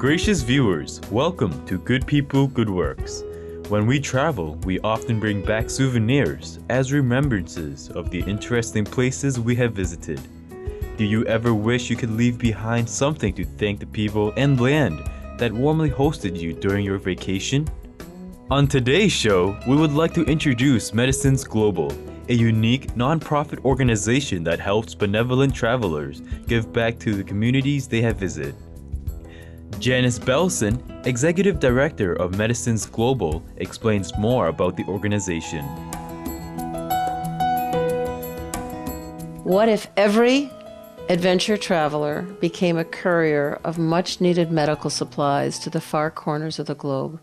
Gracious viewers, welcome to Good People, Good Works. When we travel, we often bring back souvenirs as remembrances of the interesting places we have visited. Do you ever wish you could leave behind something to thank the people and land that warmly hosted you during your vacation? On today's show, we would like to introduce Medicines Global, a unique non-profit organization that helps benevolent travelers give back to the communities they have visited. Janice Belson, Executive Director of Medicines Global, explains more about the organization. What if every adventure traveler became a courier of much-needed medical supplies to the far corners of the globe?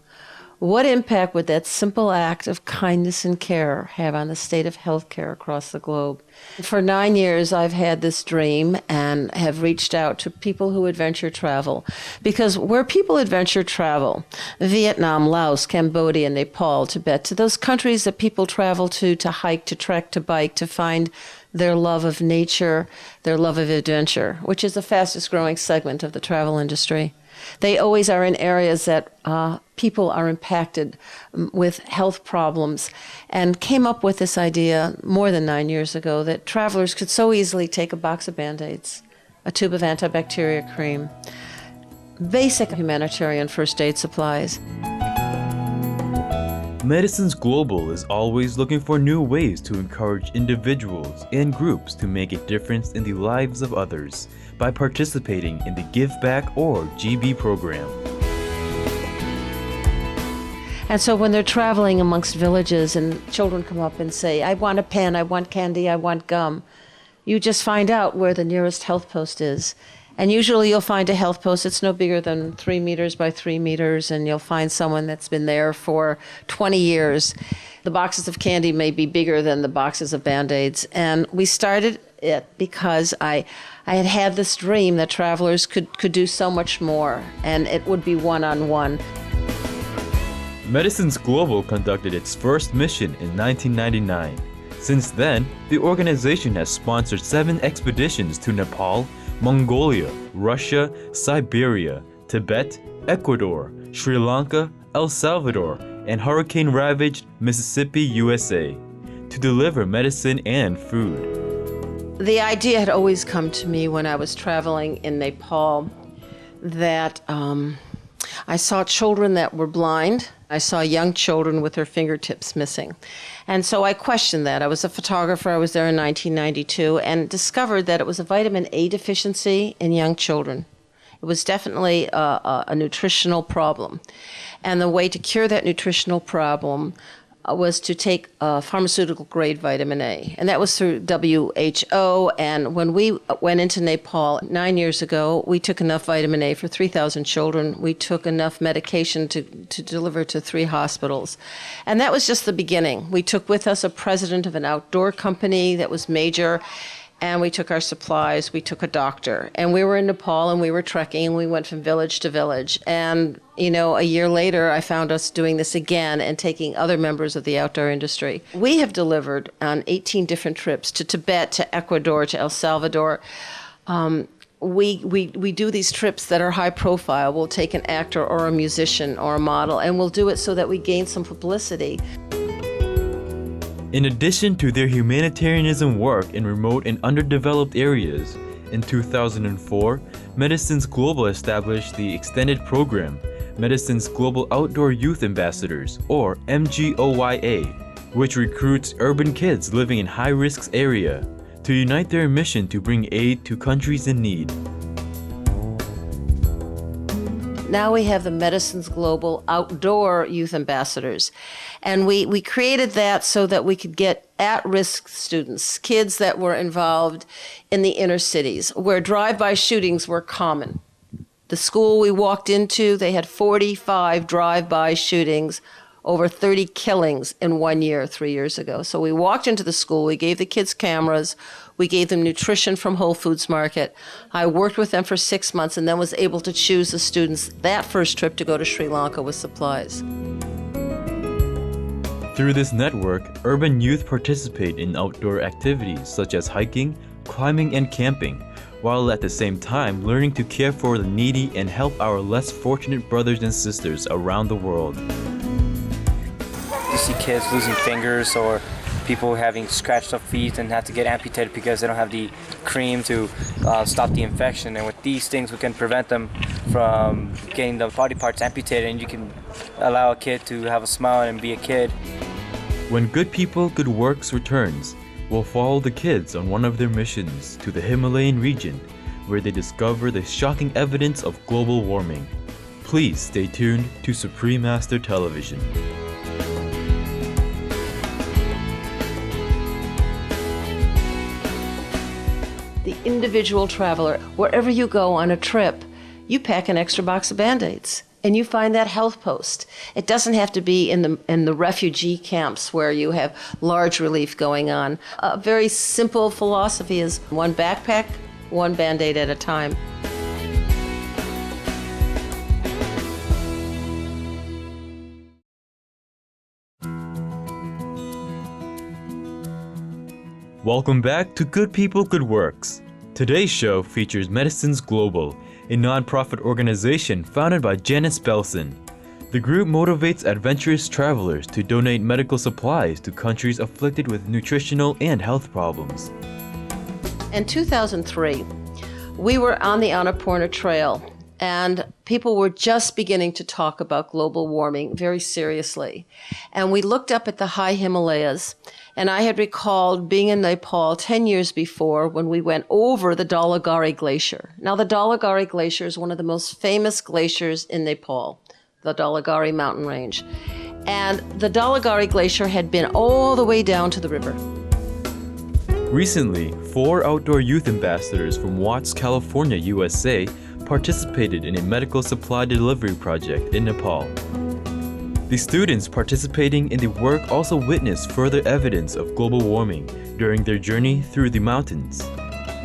What impact would that simple act of kindness and care have on the state of healthcare across the globe? For 9 years, I've had this dream and have reached out to people who adventure travel. Because where people adventure travel, Vietnam, Laos, Cambodia, Nepal, Tibet, to those countries that people travel to hike, to trek, to bike, to find their love of nature, their love of adventure, which is the fastest growing segment of the travel industry. They always are in areas that people are impacted with health problems, and came up with this idea more than 9 years ago that travelers could so easily take a box of Band-Aids, a tube of antibacterial cream, basic humanitarian first aid supplies. Medicines Global is always looking for new ways to encourage individuals and groups to make a difference in the lives of others by participating in the Give Back or GB program. And so when they're traveling amongst villages and children come up and say, I want a pen, I want candy, I want gum, you just find out where the nearest health post is. And usually you'll find a health post that's no bigger than 3 meters by 3 meters, and you'll find someone that's been there for 20 years. The boxes of candy may be bigger than the boxes of Band-Aids. And we started it because I had had this dream that travelers could do so much more, and it would be one-on-one. Medicines Global conducted its first mission in 1999. Since then, the organization has sponsored 7 expeditions to Nepal, Mongolia, Russia, Siberia, Tibet, Ecuador, Sri Lanka, El Salvador, and hurricane-ravaged Mississippi, USA, to deliver medicine and food. The idea had always come to me when I was traveling in Nepal that I saw children that were blind. I saw young children with their fingertips missing. And so I questioned that. I was a photographer. I was there in 1992 and discovered that it was a vitamin A deficiency in young children. It was definitely a nutritional problem. And the way to cure that nutritional problem was to take pharmaceutical-grade vitamin A. And that was through WHO. And when we went into Nepal 9 years ago, we took enough vitamin A for 3,000 children. We took enough medication to deliver to 3 hospitals. And that was just the beginning. We took with us a president of an outdoor company that was major, and we took our supplies, we took a doctor. And we were in Nepal and we were trekking and we went from village to village. And, a year later, I found us doing this again and taking other members of the outdoor industry. We have delivered on 18 different trips to Tibet, to Ecuador, to El Salvador. We do these trips that are high profile. We'll take an actor or a musician or a model, and we'll do it so that we gain some publicity. In addition to their humanitarianism work in remote and underdeveloped areas, in 2004, Medicines Global established the extended program, Medicines Global Outdoor Youth Ambassadors, or MGOYA, which recruits urban kids living in high-risk areas to unite their mission to bring aid to countries in need. Now we have the Medicines Global Outdoor Youth Ambassadors. And we created that so that we could get at-risk students, kids that were involved in the inner cities, where drive-by shootings were common. The school we walked into, they had 45 drive-by shootings, over 30 killings in 1 year, 3 years ago. So we walked into the school, we gave the kids cameras, we gave them nutrition from Whole Foods Market. I worked with them for 6 months and then was able to choose the students that first trip to go to Sri Lanka with supplies. Through this network, urban youth participate in outdoor activities such as hiking, climbing, and camping, while at the same time learning to care for the needy and help our less fortunate brothers and sisters around the world. You see kids losing fingers or people having scratched up feet and have to get amputated because they don't have the cream to stop the infection. And with these things, we can prevent them from getting the body parts amputated, and you can allow a kid to have a smile and be a kid. When Good People, Good Works returns, we'll follow the kids on one of their missions to the Himalayan region, where they discover the shocking evidence of global warming. Please stay tuned to Supreme Master Television. The individual traveler, wherever you go on a trip, you pack an extra box of Band-Aids and you find that health post. It doesn't have to be in the refugee camps where you have large relief going on. A very simple philosophy is one backpack, one Band-Aid at a time. Welcome back to Good People, Good Works. Today's show features Medicines Global, a non-profit organization founded by Janice Belson. The group motivates adventurous travelers to donate medical supplies to countries afflicted with nutritional and health problems. In 2003, we were on the Annapurna Trail, and people were just beginning to talk about global warming very seriously. And we looked up at the high Himalayas, and I had recalled being in Nepal 10 years before when we went over the Dhaulagiri Glacier. Now, the Dhaulagiri Glacier is one of the most famous glaciers in Nepal, the Dhaulagiri mountain range. And the Dhaulagiri Glacier had been all the way down to the river. Recently, 4 outdoor youth ambassadors from Watts, California, USA participated in a medical supply delivery project in Nepal. The students participating in the work also witnessed further evidence of global warming during their journey through the mountains.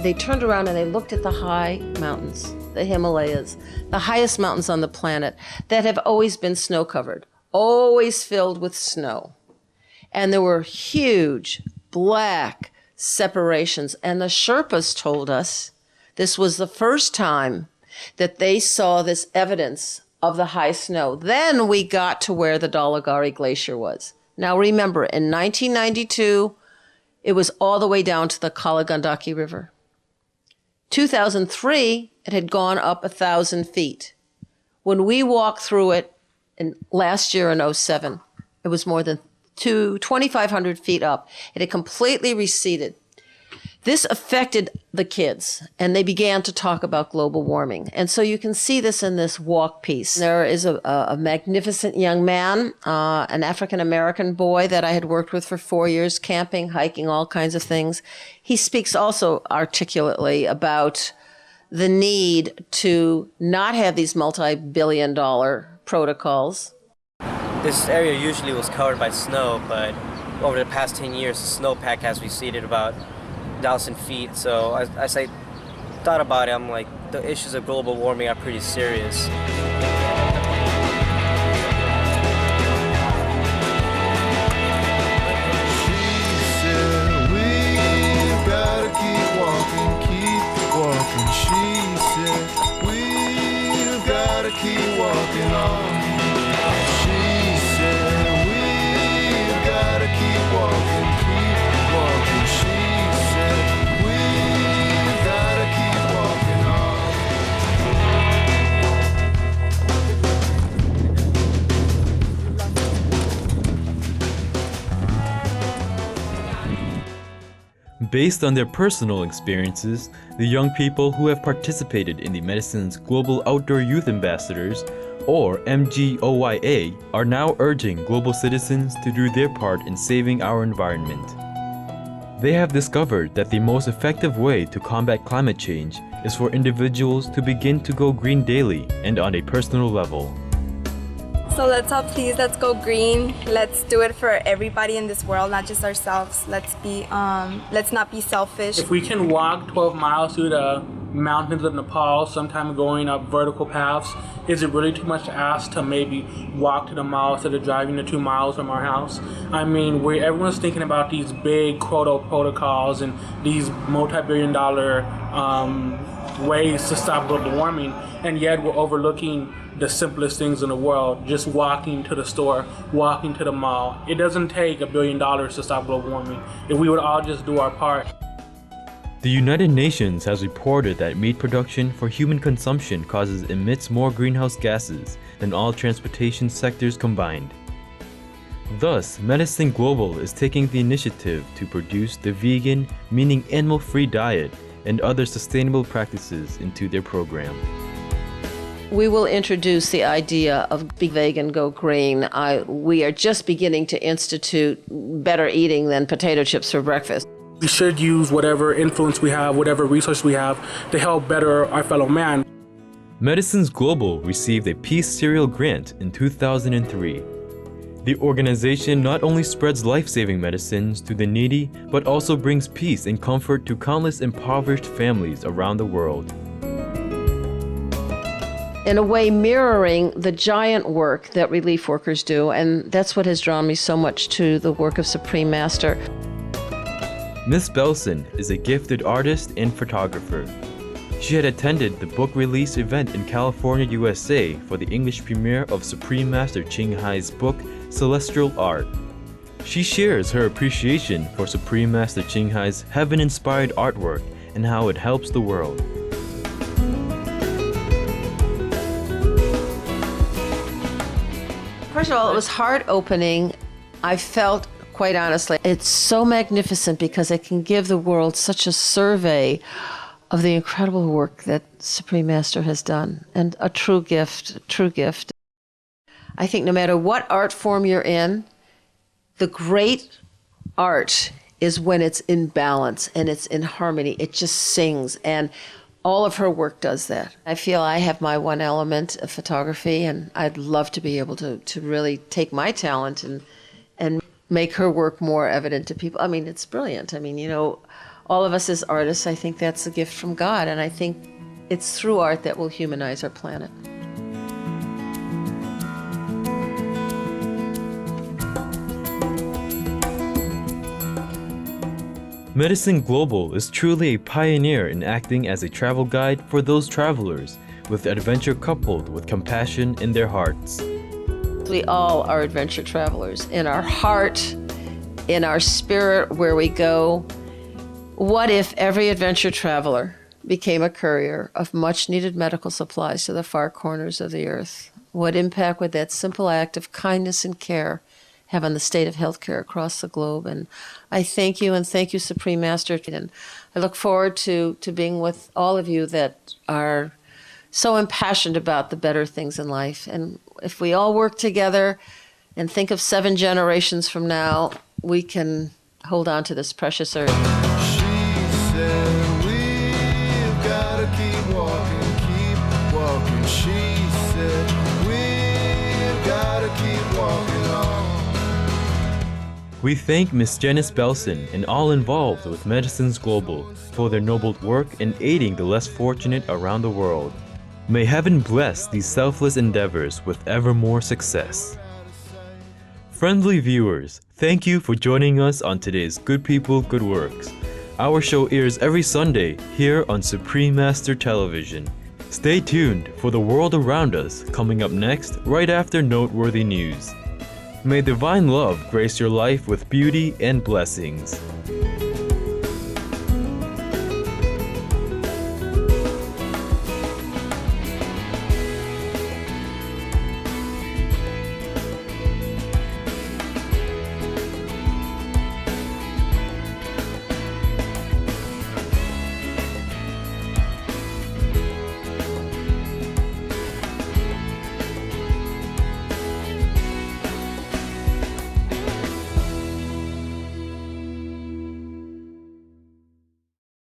They turned around and they looked at the high mountains, the Himalayas, the highest mountains on the planet that have always been snow-covered, always filled with snow. And there were huge black separations. And the Sherpas told us this was the first time that they saw this evidence of the high snow. Then we got to where the Dhaulagiri Glacier was. Now remember, in 1992, it was all the way down to the Kalagandaki River. 2003, it had gone up 1,000 feet. When we walked through it last year in 2007, it was more than 2,500 feet up. It had completely receded. This affected the kids, and they began to talk about global warming. And so you can see this in this walk piece. There is a magnificent young man, an African-American boy that I had worked with for 4 years, camping, hiking, all kinds of things. He speaks also articulately about the need to not have these multi-billion-dollar protocols. This area usually was covered by snow, but over the past 10 years, the snowpack has receded about 1,000 feet. So as I thought about it, I'm like, the issues of global warming are pretty serious. Keep walking on. She said, we've got to keep walking, keep walking. She said, we've got to keep walking on. Based on their personal experiences, the young people who have participated in the Medicines Global Outdoor Youth Ambassadors, or MGOYA, are now urging global citizens to do their part in saving our environment. They have discovered that the most effective way to combat climate change is for individuals to begin to go green daily and on a personal level. So let's all please, let's go green. Let's do it for everybody in this world, not just ourselves. Let's not be selfish. If we can walk 12 miles through the mountains of Nepal, sometimes going up vertical paths. Is it really too much to ask to maybe walk to the mall instead of driving the 2 miles from our house? I mean, where everyone's thinking about these big protocols and these multi-billion-dollar ways to stop global warming, and yet we're overlooking the simplest things in the world, just walking to the store, walking to the mall. It doesn't take $1 billion to stop global warming if we would all just do our part. The United Nations has reported that meat production for human consumption emits more greenhouse gases than all transportation sectors combined. Thus, Medicine Global is taking the initiative to produce the vegan, meaning animal-free diet, and other sustainable practices into their program. We will introduce the idea of be vegan, go green. We are just beginning to institute better eating than potato chips for breakfast. We should use whatever influence we have, whatever resource we have to help better our fellow man. Medicines Global received a Peace Cereal grant in 2003. The organization not only spreads life-saving medicines to the needy, but also brings peace and comfort to countless impoverished families around the world. In a way, mirroring the giant work that relief workers do, and that's what has drawn me so much to the work of Supreme Master. Miss Belson is a gifted artist and photographer. She had attended the book release event in California, USA for the English premiere of Supreme Master Ching Hai's book, Celestial Art. She shares her appreciation for Supreme Master Ching Hai's heaven-inspired artwork and how it helps the world. First of all, it was heart-opening. I felt, quite honestly, it's so magnificent because it can give the world such a survey of the incredible work that Supreme Master has done, and a true gift, a true gift. I think no matter what art form you're in, the great art is when it's in balance and it's in harmony. It just sings, and all of her work does that. I feel I have my one element of photography, and I'd love to be able to really take my talent and make her work more evident to people. I mean, it's brilliant. I mean, you know, all of us as artists, I think that's a gift from God, and I think it's through art that we'll humanize our planet. Medicine Global is truly a pioneer in acting as a travel guide for those travelers, with adventure coupled with compassion in their hearts. We all are adventure travelers, in our heart, in our spirit, where we go. What if every adventure traveler became a courier of much-needed medical supplies to the far corners of the earth? What impact would that simple act of kindness and care have on the state of healthcare across the globe? And I thank you, and thank you, Supreme Master. And I look forward to being with all of you that are so impassioned about the better things in life. And if we all work together and think of 7 generations from now, we can hold on to this precious earth. She said, we've got to keep walking. She said, we've got to keep walking on. We thank Miss Janice Belson and all involved with Medicines Global for their noble work in aiding the less fortunate around the world. May heaven bless these selfless endeavors with ever more success. Friendly viewers, thank you for joining us on today's Good People, Good Works. Our show airs every Sunday here on Supreme Master Television. Stay tuned for the world around us coming up next right after noteworthy news. May divine love grace your life with beauty and blessings.